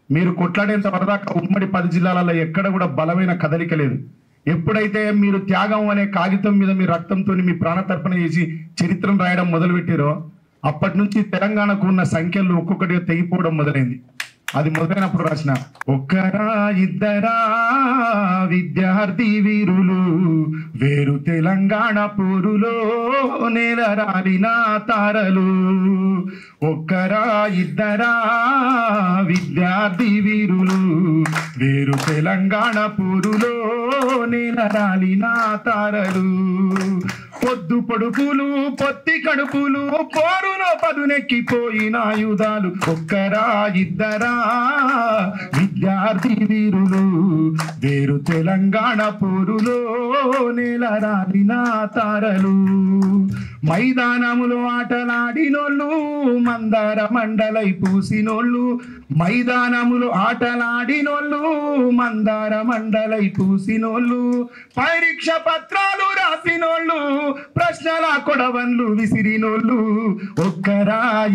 మీరు కొట్లాడేంత వరదాకా ఉమ్మడి 10 జిల్లాలలో ఎక్కడ కూడా బలమైన కదలిక లేదు. ఎప్పుడైతే మీరు త్యాగం అనే కాగితం మీద మీ రక్తంతో మీ ప్రాణతర్పణ చేసి చరిత్రను రాయడం మొదలుపెట్టారో అప్పటి నుంచి తెలంగాణకు ఉన్న సంఖ్యలు ఒక్కొక్కటిగా తెగిపోవడం మొదలైంది. అది మొదలైనప్పుడు రాసిన ఒక్కరా ఇద్దరా విద్యార్థి వీరులు వేరు తెలంగాణ పోరులో నేలరాలిన తారలు. ఒక్కరా ఇద్దరా విద్యార్థి వీరులు వేరు తెలంగాణ పోరులో నేలరాలిన తారలు. పొద్దు పొడుపులు పొత్తి కడుపులు పోరులో పదునెక్కిపోయిన ఆయుధాలు. ఒక్కరా ఇద్దరా విద్యార్థి వీరులు వేరు తెలంగాణ పోరులో నేలరాలిన తారలు. మైదానములో ఆటలాడినోళ్ళు మందార మండలై పూసినోళ్ళు. మైదానములు ఆటలాడినోళ్ళు మందార మండలై పూసినోళ్ళు. పరీక్ష పత్రాలు రాసినోళ్ళు ప్రశ్నల కొడవన్లు విసిరినోళ్ళు. ఒక్కరా